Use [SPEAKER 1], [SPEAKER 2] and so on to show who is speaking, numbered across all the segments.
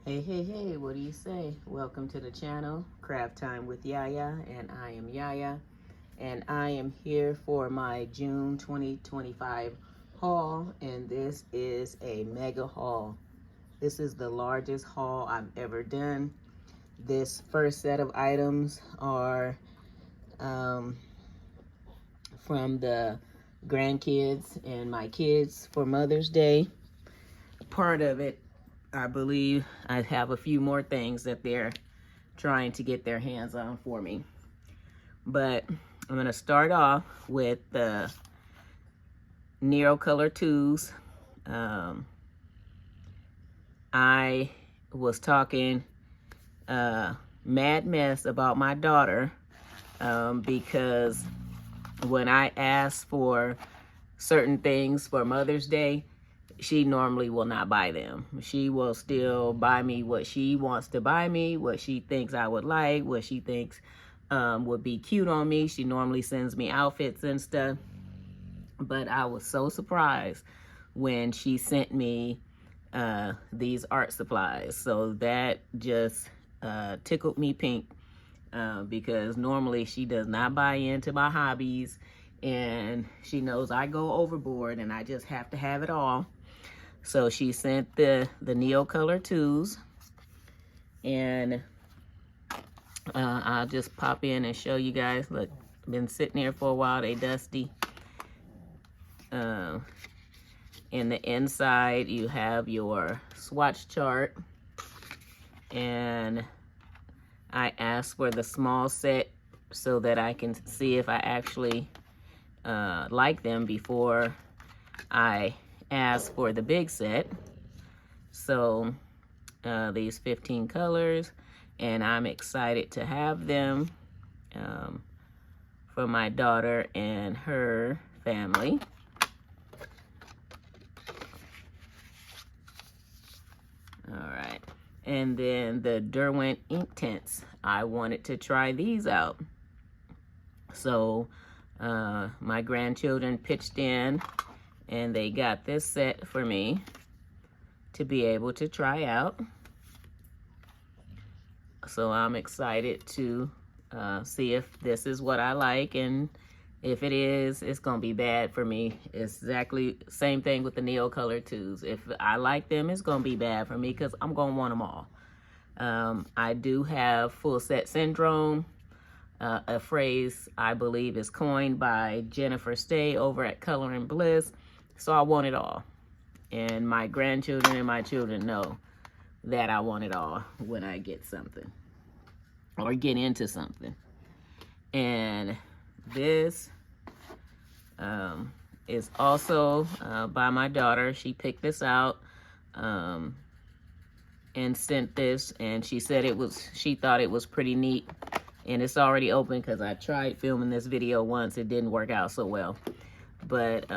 [SPEAKER 1] Hey, what do you say? Welcome to the channel, Craft Time with Yaya, and I am Yaya, and I am here for my June 2025 haul, and this is a mega haul. This is the largest haul I've ever done. This first set of items are from the grandkids and my kids for Mother's Day. Part of it, I believe I have a few more things that they're trying to get their hands on for me. But I'm going to start off with the Neocolor 2s. I was talking mad mess about my daughter because when I ask for certain things for Mother's Day, she normally will not buy them. She will still buy me what she wants to buy me, what she thinks I would like, what she thinks would be cute on me. She normally sends me outfits and stuff. But I was so surprised when she sent me these art supplies. So that just tickled me pink because normally she does not buy into my hobbies, and she knows I go overboard and I just have to have it all. So she sent the Neocolor 2s, and I'll just pop in and show you guys. Look, been sitting here for a while. They dusty. In the inside, you have your swatch chart, and I asked for the small set so that I can see if I actually like them before I ask for the big set. So these 15 colors, and I'm excited to have them for my daughter and her family. All right, and then the Derwent Inktense. I wanted to try these out. So my grandchildren pitched in, and they got this set for me to be able to try out. So I'm excited to see if this is what I like, and if it is, it's gonna be bad for me. It's exactly same thing with the Neocolor 2s. If I like them, it's gonna be bad for me because I'm gonna want them all. I do have full set syndrome, a phrase I believe is coined by Jennifer Stay over at Coloring Bliss. So I want it all. And my grandchildren and my children know that I want it all when I get something or get into something. And this is also by my daughter. She picked this out and sent this, and she said she thought it was pretty neat. And it's already open because I tried filming this video once. It didn't work out so well. But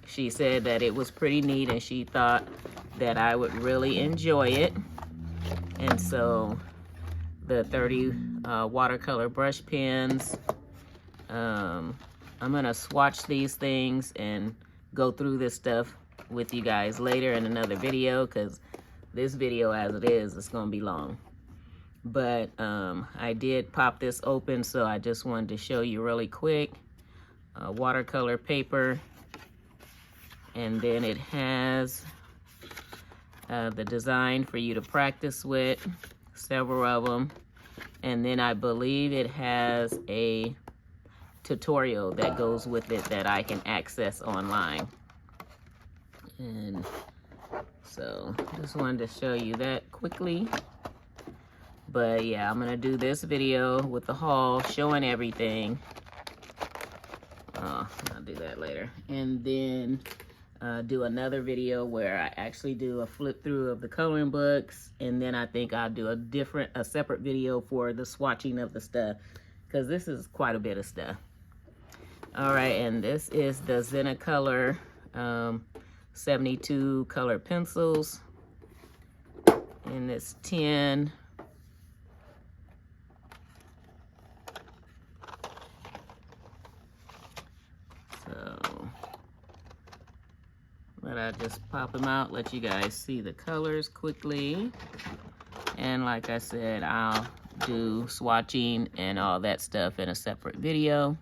[SPEAKER 1] she said that it was pretty neat, and she thought that I would really enjoy it. And so the 30 watercolor brush pens. I'm gonna swatch these things and go through this stuff with you guys later in another video, because this video as it is, it's gonna be long. But I did pop this open, so I just wanted to show you really quick. Watercolor paper, and then it has the design for you to practice with, several of them, and then I believe it has a tutorial that goes with it that I can access online. And so just wanted to show you that quickly. But yeah, I'm gonna do this video with the haul showing everything. I'll do that later. And then do another video where I actually do a flip through of the coloring books, and then I think I'll do a separate video for the swatching of the stuff, because this is quite a bit of stuff. All right, and this is the Zenecolor 72 color pencils in this tin. So But I just pop them out, let you guys see the colors quickly. And like I said, I'll do swatching and all that stuff in a separate video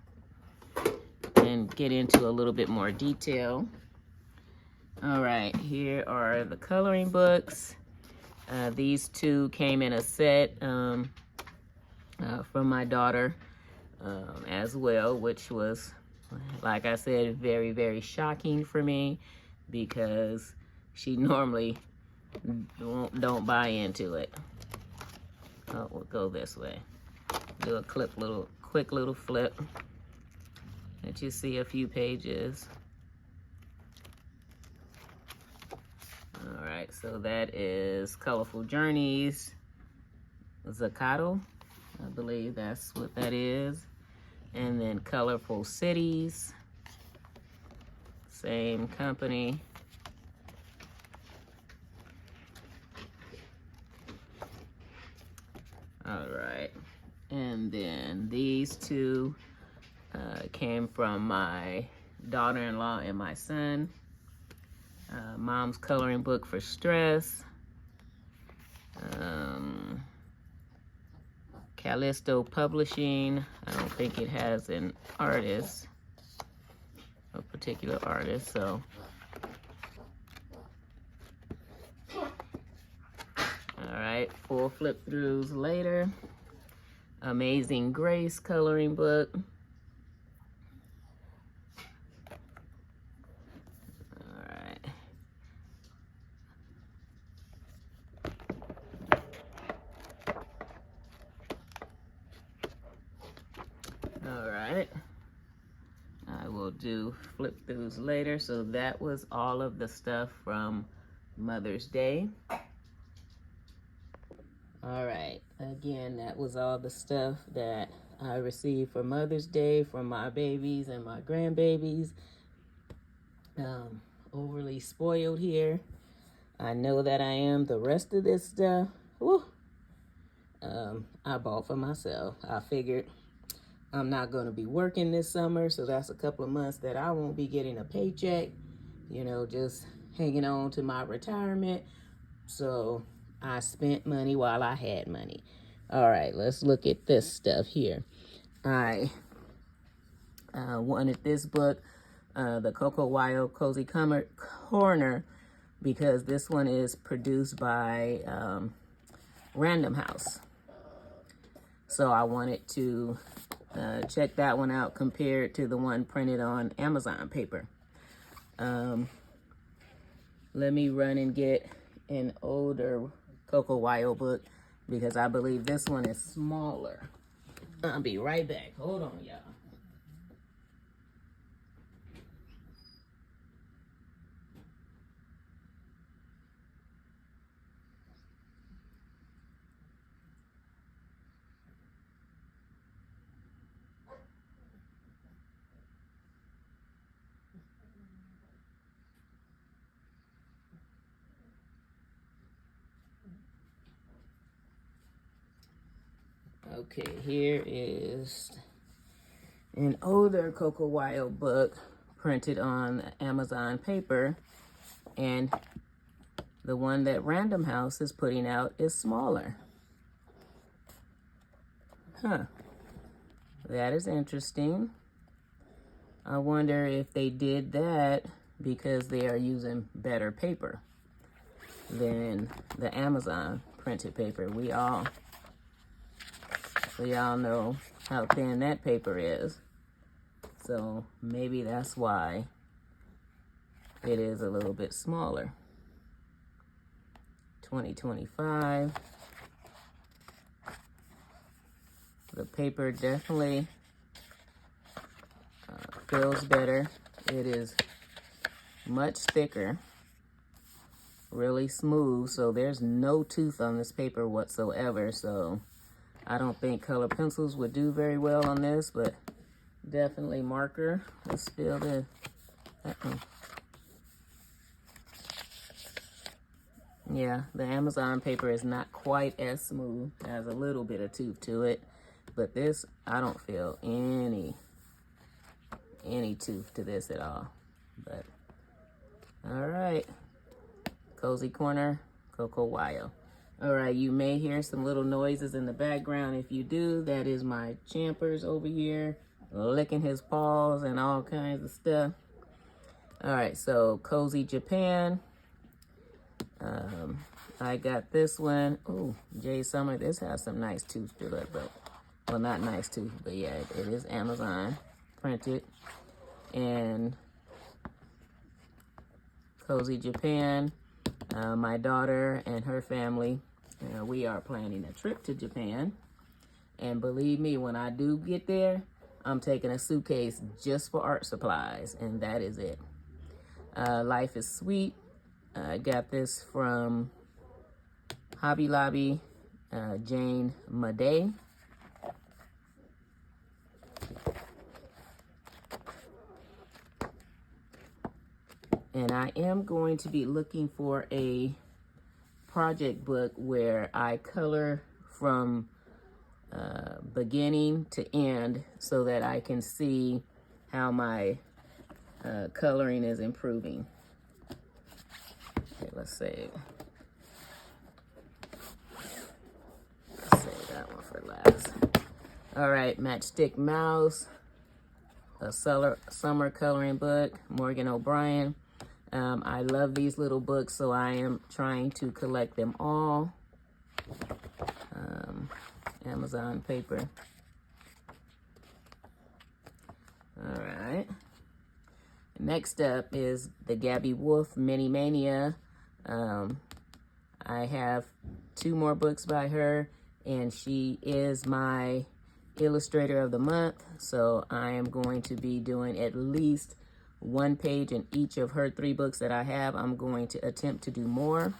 [SPEAKER 1] and get into a little bit more detail. All right, here are the coloring books. These two came in a set from my daughter as well, which was, like I said, very, very shocking for me because she normally don't buy into it. Oh, we'll go this way. Do a quick little flip. Let you see a few pages. All right, so that is Colorful Journeys, Zaccato, I believe that's what that is. And then Colorful Cities, same company. All right, and then these two came from my daughter-in-law and my son. Mom's Coloring Book for Stress. Callisto Publishing. I don't think it has an artist, a particular artist, so. All right, 4 flip throughs later. Amazing Grace Coloring Book. I will do flip throughs later. So that was all of the stuff from Mother's Day. All right, again, that was all the stuff that I received for Mother's Day from my babies and my grandbabies. Overly spoiled here. I know that I am. The rest of this stuff, whew, I bought for myself. I figured I'm not going to be working this summer, so that's a couple of months that I won't be getting a paycheck, you know, just hanging on to my retirement. So I spent money while I had money. All right, let's look at this stuff here. I wanted this book, the Coco Wyo Cozy Corner, because this one is produced by Random House. So I wanted to check that one out compared to the one printed on Amazon paper. Let me run and get an older Coco Wyo book because I believe this one is smaller. I'll be right back. Hold on, y'all. Okay, here is an older Coco Wyo book printed on Amazon paper, and the one that Random House is putting out is smaller. Huh. That is interesting. I wonder if they did that because they are using better paper than the Amazon printed paper. We all know how thin that paper is. So maybe that's why it is a little bit smaller. 2025. The paper definitely feels better. It is much thicker, really smooth, so there's no tooth on this paper whatsoever. So I don't think color pencils would do very well on this, but definitely marker. Let's feel the yeah, the Amazon paper is not quite as smooth. It has a little bit of tooth to it, but this, I don't feel any tooth to this at all. But All right. Cozy Corner, Coco Wyo. All right, you may hear some little noises in the background. If you do, that is my Champers over here licking his paws and all kinds of stuff. All right, so Cozy Japan. I got this one. Oh, Jay Summer. This has some nice tooth to it, but, well, not nice tooth, but yeah, it is Amazon printed. And Cozy Japan. My daughter and her family, we are planning a trip to Japan. And believe me, when I do get there, I'm taking a suitcase just for art supplies, and that is it. Life is Sweet. I got this from Hobby Lobby, Jane Madej. And I am going to be looking for a project book where I color from beginning to end so that I can see how my coloring is improving. Okay, let's save that one for last. All right, Matchstick Mouse, a summer coloring book, Morgan O'Brien. I love these little books, so I am trying to collect them all. Amazon paper. All right. Next up is the Gabby Wolf Mini Mania. I have 2 more books by her, and she is my illustrator of the month. So I am going to be doing at least 1 page in each of her 3 books that I have. I'm going to attempt to do more.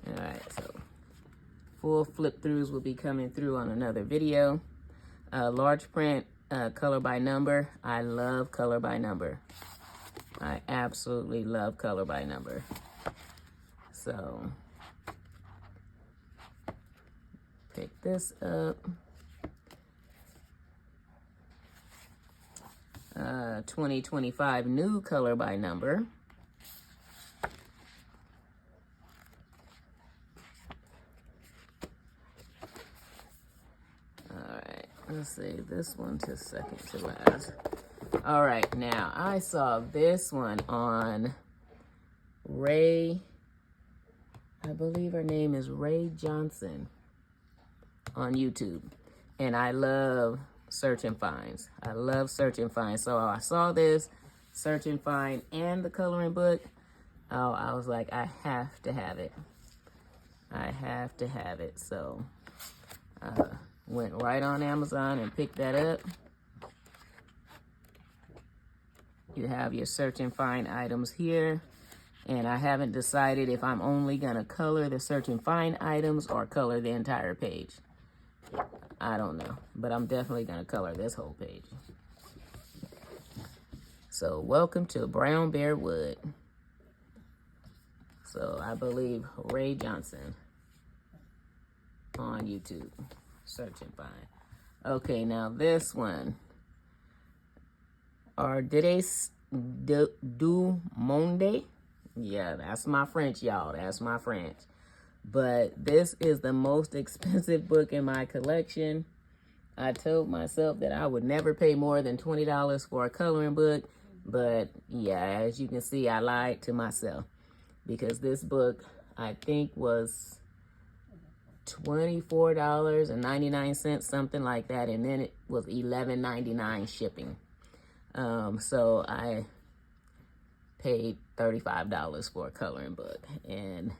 [SPEAKER 1] All right, so full flip throughs will be coming through on another video. Large print, color by number. I love color by number. I absolutely love color by number. So pick this up. 2025 new color by number. Let's save this one to second to last. All right, now I saw this one on Ray, I believe her name is Ray Johnson on YouTube. And I love search and finds. I love search and find. So I saw this search and find and the coloring book. Oh, I was like, I have to have it. I have to have it. So went right on Amazon and picked that up. You have your search and find items here. And I haven't decided if I'm only gonna color the search and find items or color the entire page. I don't know, but I'm definitely gonna color this whole page. So welcome to Brown Bear Wood. So I believe Ray Johnson on YouTube. Search and find. Okay, now this one. Ardides du Monde. Yeah, that's my French, y'all. That's my French. But this is the most expensive book in my collection. I told myself that I would never pay more than $20 for a coloring book. But yeah, as you can see, I lied to myself. Because this book, I think, was $24.99, something like that, and then it was $11.99 shipping. So I paid $35 for a coloring book, and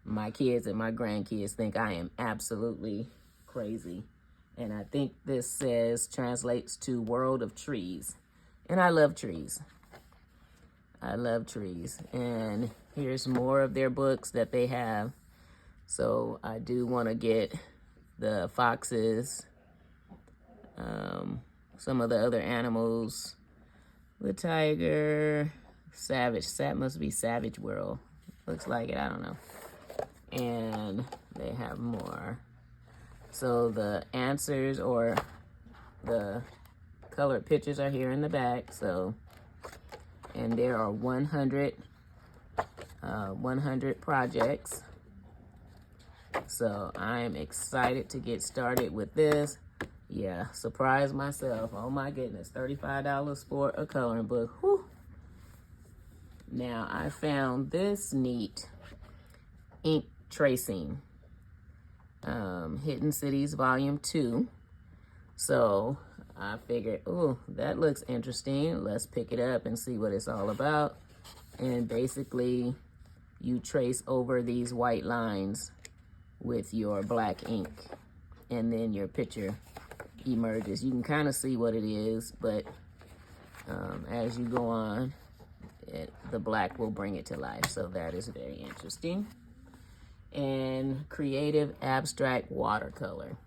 [SPEAKER 1] my kids and my grandkids think I am absolutely crazy. And I think this translates to World of Trees, and I love trees. I love trees, and here's more of their books that they have. So I do want to get the foxes, some of the other animals, the tiger, savage, that must be Savage World. Looks like it, I don't know. And they have more. So the answers or the colored pictures are here in the back. So, and there are 100 projects. So I'm excited to get started with this. Yeah, surprise myself. Oh my goodness, $35 for a coloring book. Whew. Now I found this neat ink tracing, Hidden Cities Volume 2. So I figured, oh, that looks interesting. Let's pick it up and see what it's all about. And basically, you trace over these white lines with your black ink, and then your picture emerges. You can kind of see what it is, but as you go on, the black will bring it to life. So that is very interesting. And creative abstract watercolor.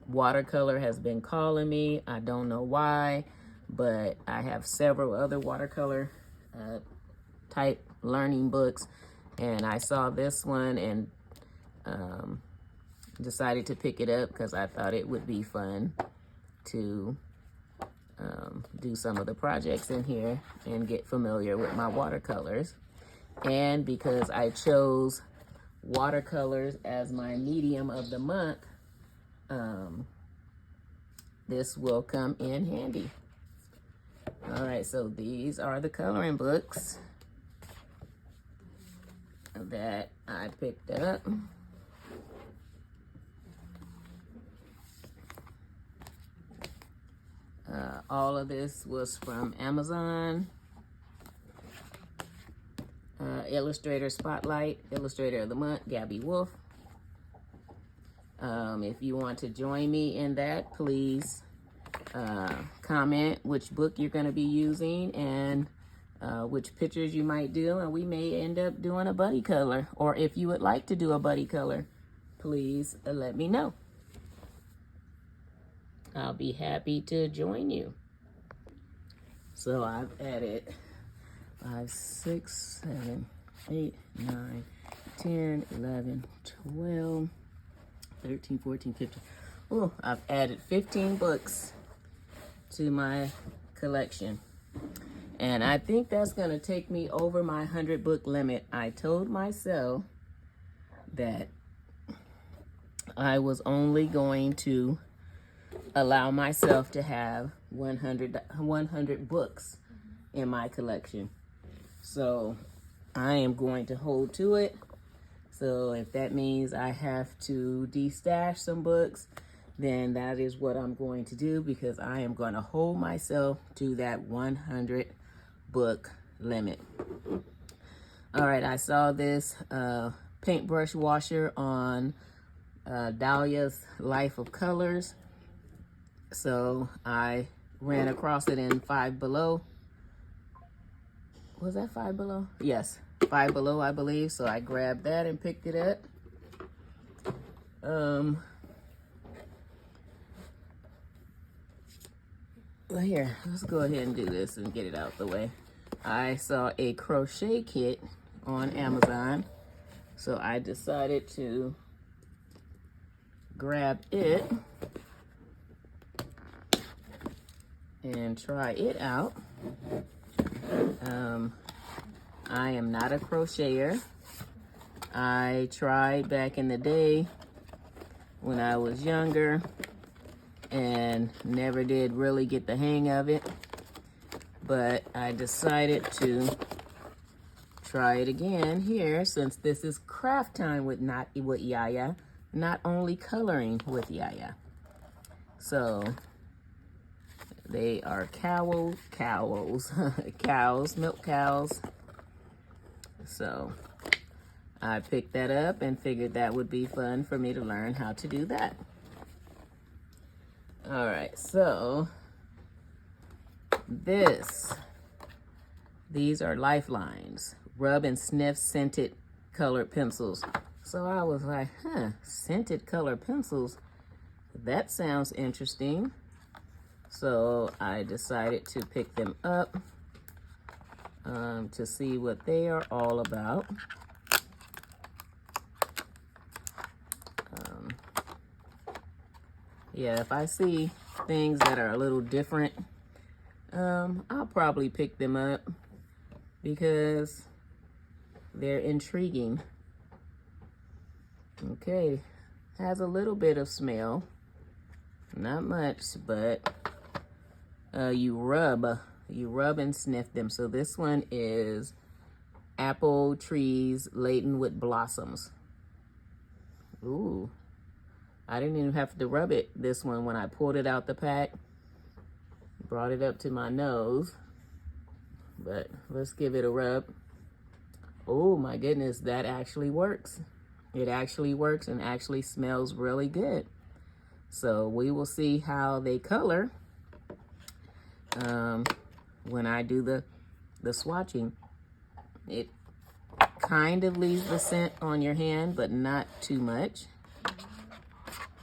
[SPEAKER 1] Watercolor has been calling me. I don't know why, but I have several other watercolor type learning books, and I saw this one and decided to pick it up because I thought it would be fun to do some of the projects in here and get familiar with my watercolors. And because I chose watercolors as my medium of the month, this will come in handy. All right, so these are the coloring books that I picked up. All of this was from Amazon. Illustrator Spotlight, Illustrator of the Month, Gabby Wolf. If you want to join me in that, please comment which book you're going to be using and which pictures you might do, and we may end up doing a buddy color. Or if you would like to do a buddy color, please let me know. I'll be happy to join you. So I've added 5, 6, 7, 8, 9, 10, 11, 12, 13, 14, 15. Oh, I've added 15 books to my collection. And I think that's gonna take me over my 100 book limit. I told myself that I was only going to allow myself to have 100 books in my collection. So I am going to hold to it. So if that means I have to de-stash some books, then that is what I'm going to do, because I am going to hold myself to that 100 book limit. All right, I saw this paintbrush washer on Dahlia's Life of Colors. So I ran across it in Five Below. Was that Five Below? Yes, Five Below, I believe. So I grabbed that and picked it up. Here, let's go ahead and do this and get it out the way. I saw a crochet kit on Amazon, so I decided to grab it and try it out. I am not a crocheter. I tried back in the day when I was younger and never did really get the hang of it, but I decided to try it again here, since this is craft time with Yaya, not only coloring with Yaya. So they are cows, milk cows. So I picked that up and figured that would be fun for me to learn how to do that. All right, so these are Lifelines, rub and sniff scented colored pencils. So I was like, scented colored pencils, that sounds interesting. So I decided to pick them up to see what they are all about. Yeah, if I see things that are a little different, I'll probably pick them up because they're intriguing. Okay, has a little bit of smell, not much, but you rub and sniff them. So this one is apple trees laden with blossoms. Ooh, I didn't even have to rub it, this one, when I pulled it out the pack. Brought it up to my nose, but let's give it a rub. Oh my goodness, that actually works. It actually works and actually smells really good. So we will see how they color when I do the swatching. It kind of leaves the scent on your hand, but not too much.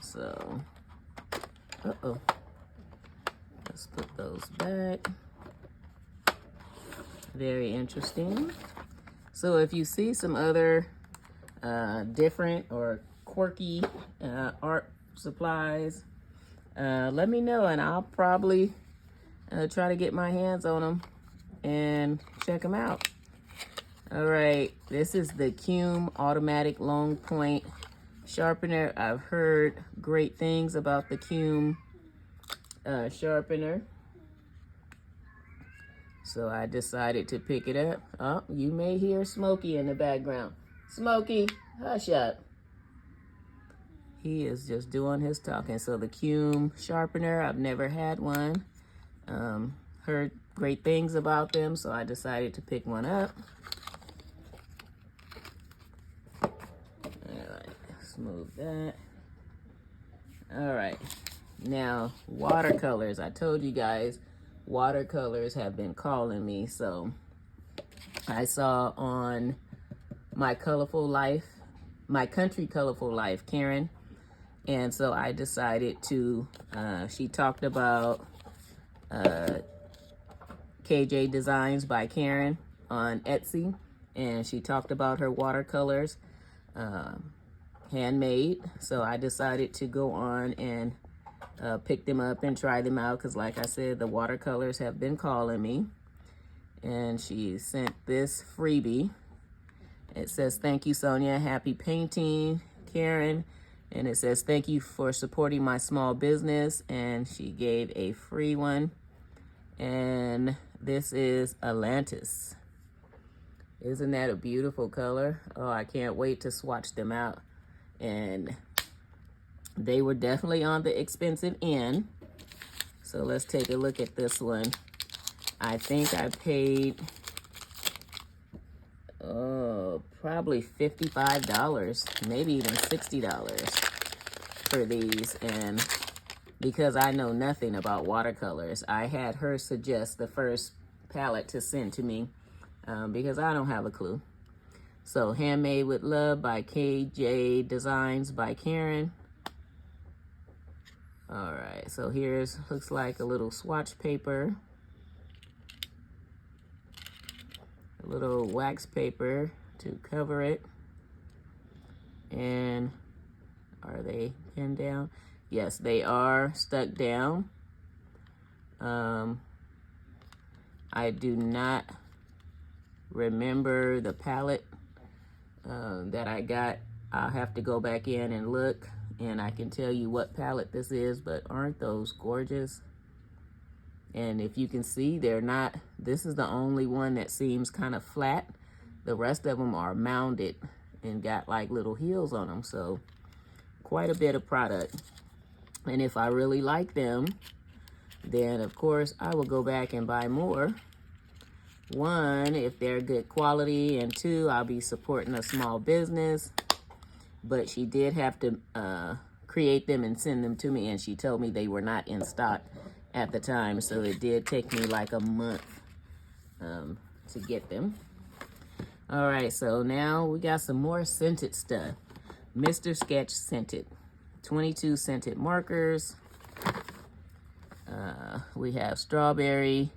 [SPEAKER 1] So, let's put those back. Very interesting. So if you see some other different or quirky art supplies, let me know and I'll probably try to get my hands on them and check them out. All right, this is the Cume Automatic Long Point Sharpener. I've heard great things about the Cume sharpener, so I decided to pick it up. Oh, you may hear Smokey in the background. Smokey, hush up. He is just doing his talking. So the Cume sharpener, I've never had one. Heard great things about them, so I decided to pick one up. All right, smooth that. All right, now watercolors. I told you guys watercolors have been calling me, so I saw on My Colorful Life, My Country Colorful Life, Karen, and so I decided to, she talked about KJ Designs by Karen on Etsy, and she talked about her watercolors, handmade. So I decided to go on and pick them up and try them out because, like I said, the watercolors have been calling me. And she sent this freebie. It says, "Thank you, Sonia. Happy painting, Karen." And it says, "Thank you for supporting my small business." And she gave a free one. And this is Atlantis. Isn't that a beautiful color? Oh, I can't wait to swatch them out. And they were definitely on the expensive end. So let's take a look at this one. I think I paid probably $55, maybe even $60 for these. And because I know nothing about watercolors, I had her suggest the first palette to send to me because I don't have a clue. So Handmade with Love by KJ Designs by Karen. All right, so here's, looks like a little swatch paper, a little wax paper to cover it. And are they pinned down? Yes, they are stuck down. I do not remember the palette that I got. I'll have to go back in and look, and I can tell you what palette this is, but aren't those gorgeous? And if you can see, they're not, this is the only one that seems kind of flat. The rest of them are mounded and got like little heels on them. So quite a bit of product. And if I really like them, then of course I will go back and buy more. One, if they're good quality, and two, I'll be supporting a small business. But she did have to create them and send them to me, and she told me they were not in stock at the time, so it did take me like a month to get them. All right, so now we got some more scented stuff. Mr. Sketch Scented, 22 scented markers. We have strawberry,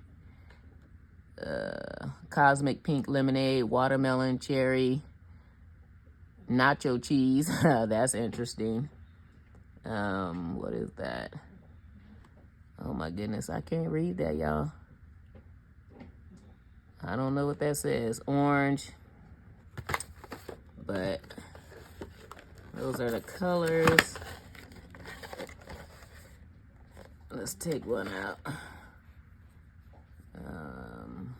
[SPEAKER 1] cosmic pink lemonade, watermelon, cherry, nacho cheese. That's interesting. What is that? Oh my goodness, I can't read that, y'all. I don't know what that says. Orange. But those are the colors. Let's take one out.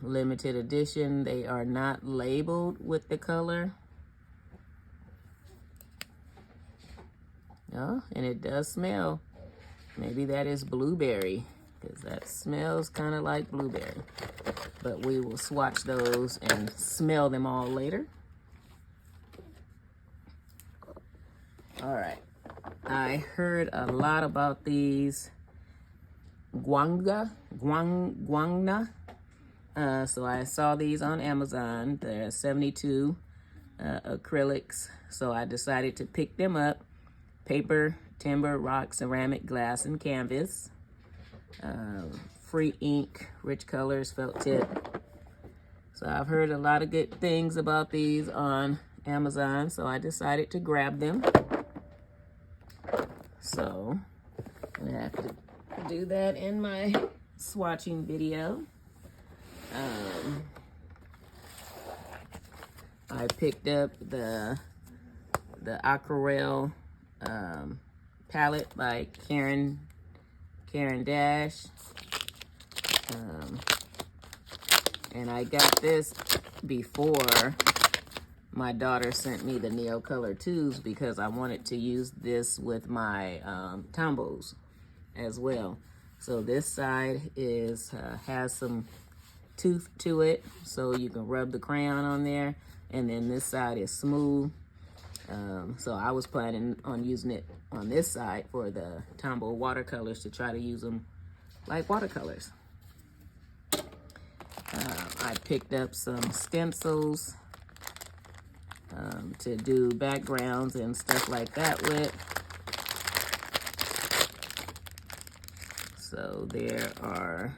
[SPEAKER 1] Limited edition. They are not labeled with the color. Oh, and it does smell. Maybe that is blueberry, because that smells kind of like blueberry. But we will swatch those and smell them all later. All right. I heard a lot about these Guangna. So I saw these on Amazon. They're 72 acrylics. So I decided to pick them up. Paper, timber, rock, ceramic, glass, and canvas. Free ink, rich colors, felt tip. So I've heard a lot of good things about these on Amazon. So I decided to grab them. So I'm gonna have to do that in my swatching video. I picked up the Aquarelle palette by Caran d'Ache. And I got this before my daughter sent me the Neocolor tubes, because I wanted to use this with my Tombows as well. So this side is has some tooth to it, so you can rub the crayon on there, and then this side is smooth. So I was planning on using it on this side for the Tombow watercolors, to try to use them like watercolors. I picked up some stencils to do backgrounds and stuff like that with. So there are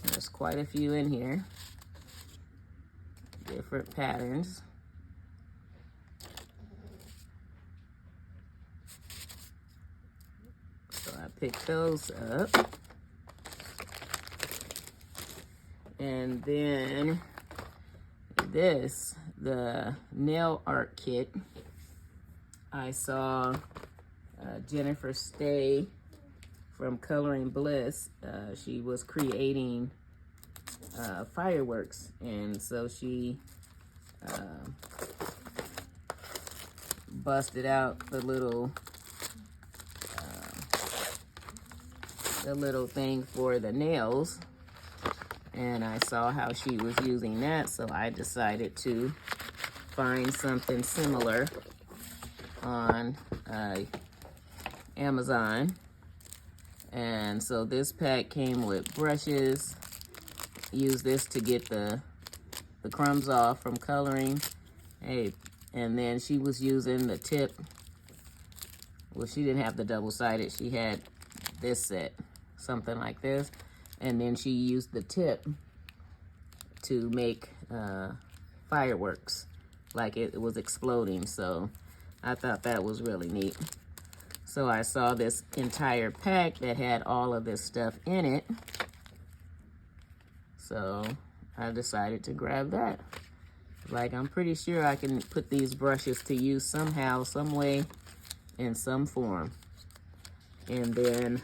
[SPEAKER 1] there's quite a few in here, different patterns. So I picked those up. And then this, the nail art kit. I saw Jennifer Stay from Coloring Bliss. She was creating fireworks, and so she busted out the little thing for the nails, and I saw how she was using that, so I decided to find something similar on Amazon. And so this pack came with brushes. Use this to get the crumbs off from coloring. Hey, and then she was using the tip. Well, she didn't have the double-sided. She had this set, something like this. And then she used the tip to make fireworks, like it was exploding. So I thought that was really neat. So I saw this entire pack that had all of this stuff in it. So I decided to grab that. Like, I'm pretty sure I can put these brushes to use somehow, some way, in some form. And then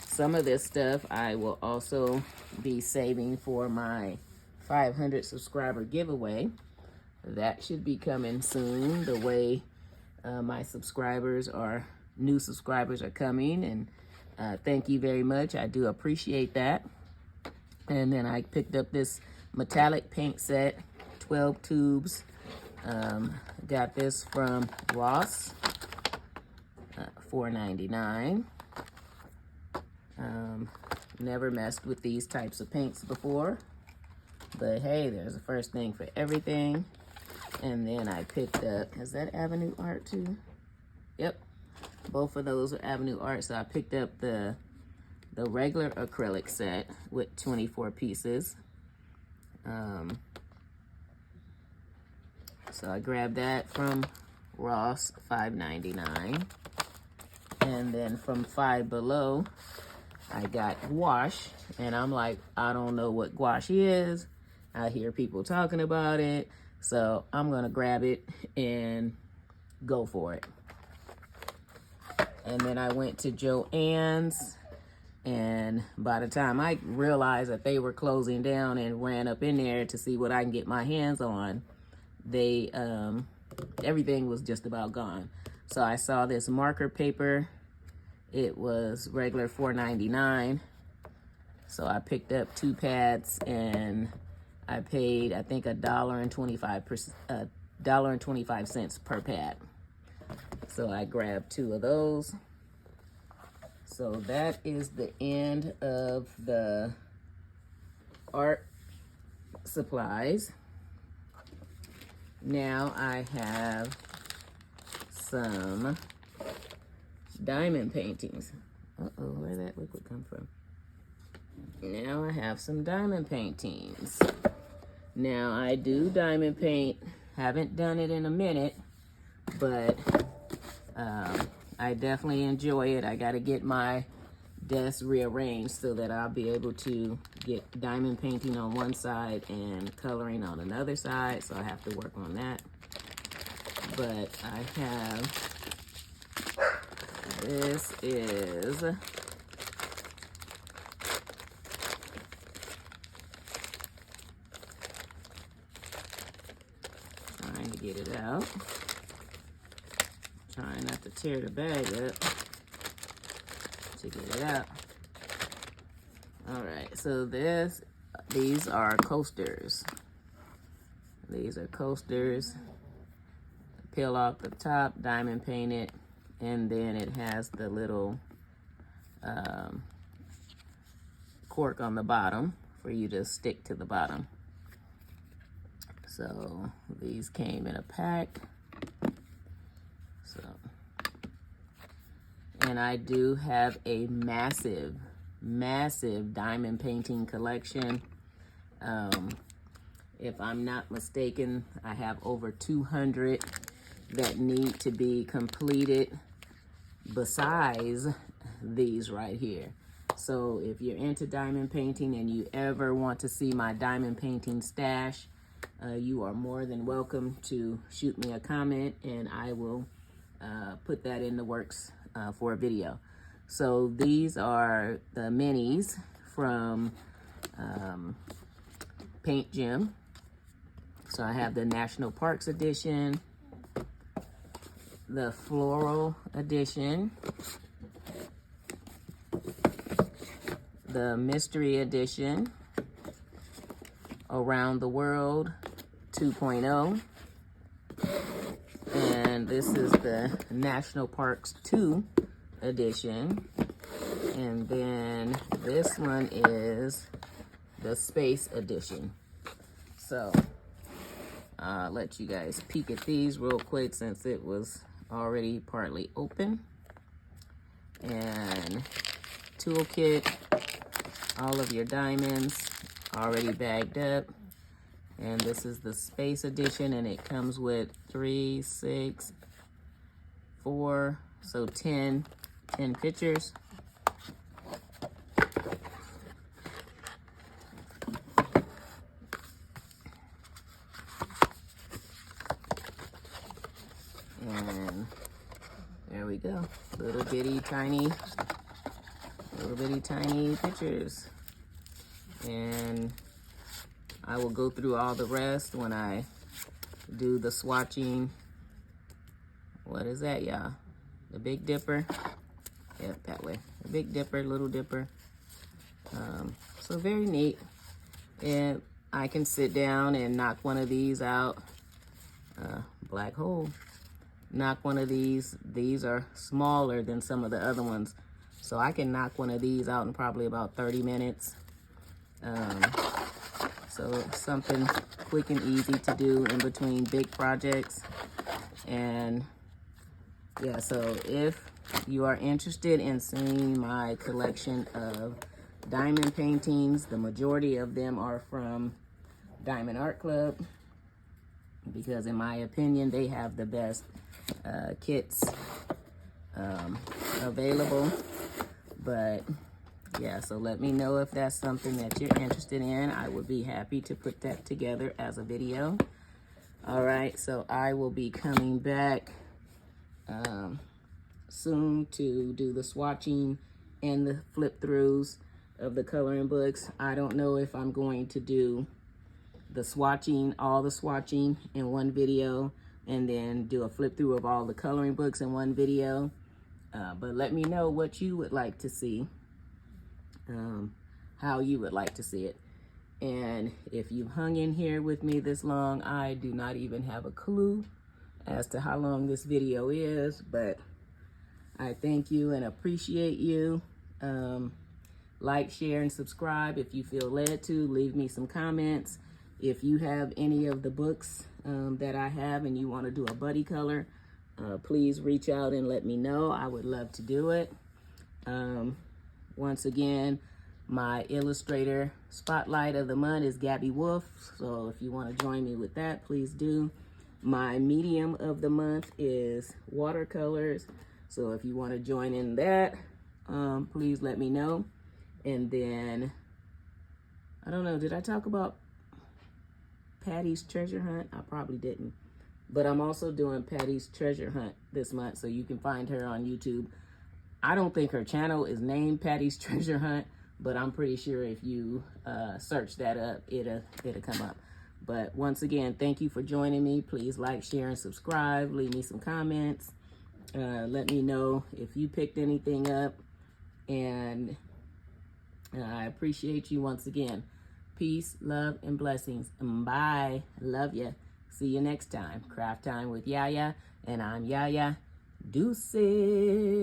[SPEAKER 1] some of this stuff I will also be saving for my 500 subscriber giveaway. That should be coming soon, the way my subscribers are, new subscribers are coming, and thank you very much. I do appreciate that. And then I picked up this metallic paint set, 12 tubes. Got this from Ross, $4.99. Never messed with these types of paints before, but hey, there's a first thing for everything. And then I picked up, is that Avenue Art too? Yep, both of those are Avenue Art. So I picked up the regular acrylic set with 24 pieces. So I grabbed that from Ross, $5.99. And then from Five Below, I got gouache. And I'm like, I don't know what gouache is. I hear people talking about it. So I'm going to grab it and go for it. And then I went to Joann's. And by the time I realized that they were closing down and ran up in there to see what I can get my hands on, they everything was just about gone. So I saw this marker paper. It was regular $4.99. So I picked up 2 pads and I paid, I think, $1.25 per pad. So I grabbed 2 of those. So that is the end of the art supplies. Now I have some diamond paintings. Uh-oh, where'd that liquid come from? Now I have some diamond paintings. Now I do diamond paint. Haven't done it in a minute, but I definitely enjoy it. I got to get my desk rearranged so that I'll be able to get diamond painting on one side and coloring on another side. So I have to work on that. But I have, this is trying to get it out. Trying not to tear the bag up to get it out. All right, so these are coasters. These are coasters. Peel off the top, diamond paint it, and then it has the little cork on the bottom for you to stick to the bottom. So these came in a pack. So, and I do have a massive diamond painting collection. If I'm not mistaken, I have over 200 that need to be completed besides these right here. So if you're into diamond painting and you ever want to see my diamond painting stash, you are more than welcome to shoot me a comment and I will put that in the works for a video. So these are the minis from Paint Gym. So I have the National Parks edition, the Floral edition, the Mystery edition, Around the World 2.0, and this is the National Parks 2 edition. And then this one is the Space edition. So I'll let you guys peek at these real quick since it was already partly open. And toolkit, all of your diamonds already bagged up. And this is the Space edition, and it comes with 3, 6, 4, so 10 pictures. And there we go, little bitty tiny pictures. And I will go through all the rest when I do the swatching. What is that, y'all? The Big Dipper? Yep, that way. The Big Dipper, Little Dipper. So very neat. And I can sit down and knock one of these out. Black hole. Knock one of these. These are smaller than some of the other ones. So I can knock one of these out in probably about 30 minutes. So something quick and easy to do in between big projects. And yeah, so if you are interested in seeing my collection of diamond paintings, the majority of them are from Diamond Art Club. because in my opinion, they have the best kits available. But yeah, so let me know if that's something that you're interested in. I would be happy to put that together as a video. All right, so I will be coming back soon to do the swatching and the flip throughs of the coloring books. I don't know if I'm going to do the swatching, all the swatching in one video, and then do a flip through of all the coloring books in one video. But let me know what you would like to see, how you would like to see it. And if you've hung in here with me this long, I do not even have a clue as to how long this video is, but I thank you and appreciate you. Like, share, and subscribe if you feel led to. Leave me some comments. If you have any of the books that I have and you want to do a buddy color, please reach out and let me know. I would love to do it. Once again, my illustrator spotlight of the month is Gabby Wolf. So if you want to join me with that, please do. My medium of the month is watercolors. So if you want to join in that, please let me know. And then, I don't know, did I talk about Patty's Treasure Hunt? I probably didn't. But I'm also doing Patty's Treasure Hunt this month, so you can find her on YouTube. I don't think her channel is named Patty's Treasure Hunt, but I'm pretty sure if you search that up, it'll come up. But once again, thank you for joining me. Please like, share, and subscribe. Leave me some comments. Let me know if you picked anything up. And I appreciate you once again. Peace, love, and blessings. Bye. Love ya. See you next time. Craft Time with Yaya. And I'm Yaya. Deuces.